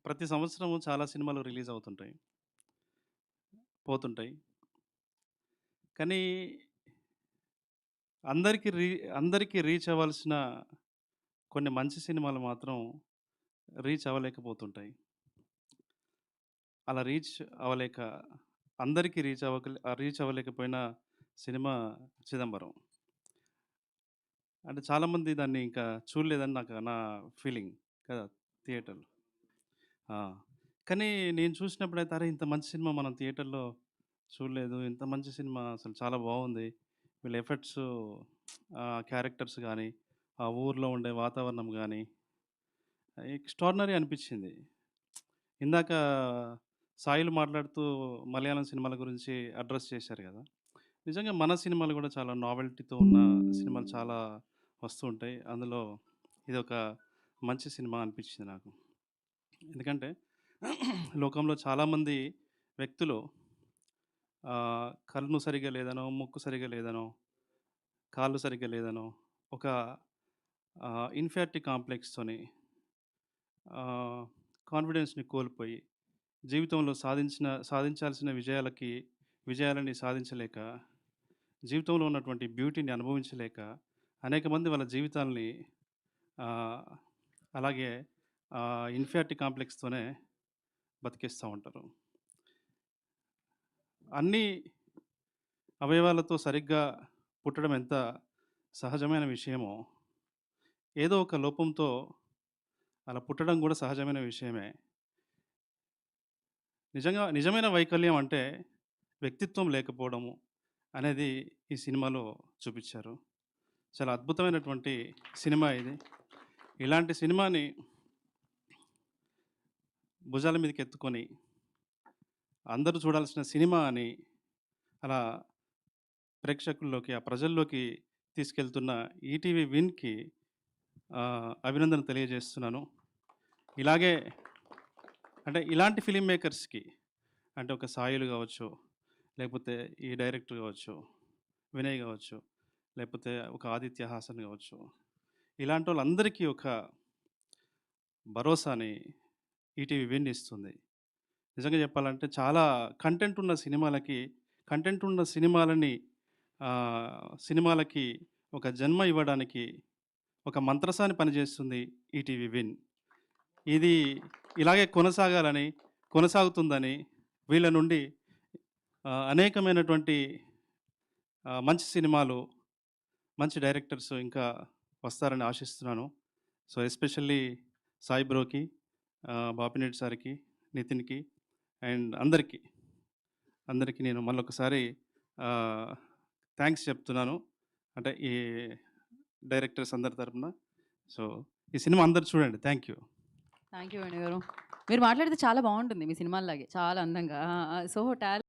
ప్రతి సంవత్సరము చాలా సినిమాలు రిలీజ్ అవుతుంటాయి. పోతుంటాయి. కానీ అందరికి రీ అందరికి రీచ్ అవ్వాల్సిన కొన్ని మంచి సినిమాలు మాత్రం రీచ్ అవ్వలేకపోతుంటాయి. అలా అవ్వలేక అందరికి రీచ్ అవ్వలేకపోయిన సినిమా 'చిదంబరం'. అంటే చాలామంది దాన్ని ఇంకా చూడలేదని నా ఫీలింగ్ కదా! థియేటర్‌లో. ఆ! కానీ నేను చూసినప్పుడైతే అరే! ఇంత మంచి సినిమా మనం థియేటర్‌లో చూడలేదు. ఇంత మంచి సినిమా అసలు చాలా బావుంది. వీళ్ళ ఎఫర్ట్సు క్యారెక్టర్స్ గానీ, ఆ ఊర్లో ఉండే వాతావరణం గానీ, ఎక్స్ట్రార్డినరీ అనిపిచ్చింది. ఇందాక సాయిలు మాట్లాడుతూ మలయాళం సినిమాల గురించి అడ్రెస్ చేశారు గదా! నిజంగా మన సినిమాలు గూడా చాలా నావెల్టీతో ఉన్న సినిమాలు చాలా వస్తూ ఉంటాయి. అందులో ఇదొక మంచి సినిమా అనిపిచ్చింది నాకు. ఎందుకంటే లోకంలో చాలామంది వ్యక్తులు కన్ను సరిగ్గా లేదనో, ముక్కు సరిగ్గా లేదనో, కాళ్ళు సరిగ్గా లేదనో, ఒక ఇన్ఫియారిటీ కాంప్లెక్స్‌తోని ఆహ్, కాన్ఫిడెన్స్‌ని కోల్పోయి, జీవితంలో సాధించాల్సిన విజయాలని సాధించలేక, జీవితంలో ఉన్నటువంటి బ్యూటీని అనుభవించలేక, అనేక మంది వాళ్ళ జీవితాల్ని ఆహ్, అలాగే ఇన్ఫియారిటీ కాంప్లెక్స్‌తోనే బతికేస్తా ఉంటారు. అన్నీ అవయవాలతో సరిగ్గా పుట్టడం ఎంత సహజమైన విషయమో, ఏదో ఒక లోపంతో అలా పుట్టడం గూడా సహజమైన విషయమే. నిజమైన వైకల్యం అంటే వ్యక్తిత్వం లేకపోవడము అనేది ఈ సినిమాలో చూపిచ్చారు. చాలా అద్భుతమైనటువంటి సినిమా ఇది. ఇలాంటి సినిమాని భుజాల మీదకెత్తుకొని అందరూ చూడాల్సిన సినిమా అని అలా ప్రేక్షకుల్లోకి, ఆ ప్రజల్లోకి తీసుకెళ్తున్న ఈటీవీ విన్‌కి అభినందన తెలియజేస్తున్నాను. ఇలాగే అంటే ఇలాంటి ఫిల్మ్ మేకర్స్‌కి అంటే ఒక సాయిలు గావచ్చు, లేకపోతే ఈ డైరెక్టర్ గావచ్చు, వినయ్ గావచ్చు, లేకపోతే ఒక ఆదిత్య హాసన్ గావచ్చు. ఇలాంటోళ్ళందరికీ ఒక భరోసాని ఈటీవీ విన్ ఇస్తుంది. నిజంగా చెప్పాలంటే చాలా కంటెంట్ ఉన్న సినిమాలకి, కంటెంట్ ఉన్న సినిమాలకి ఒక జన్మ ఇవ్వడానికి ఒక మంత్రసాని పనిచేస్తుంది ఈటీవీ విన్. ఇది ఇలాగే కొనసాగుతుందని వీళ్ళ నుండి అనేకమైనటువంటి మంచి సినిమాలు, మంచి డైరెక్టర్స్ ఇంకా వస్తారని ఆశిస్తున్నాను. సో, ఎస్పెషల్లీ సాయి బ్రోకి, బాపినేని సార్‌కి, నితిన్‌కి అండ్ అందరికి నేను మళ్ళొకసారి ఆహ్, థాంక్స్ చెప్తున్నాను. అంటే ఈ డైరెక్టర్స్ అందరి తరపున. సో, ఈ సినిమా అందరూ చూడండి. Thank you. Thank you Venu గారు. మీరు మాట్లాడితే చాలా బావుంటుంది మీ సినిమాల్లాగే. చాలా అందంగా. ఆ! ఆ! సో,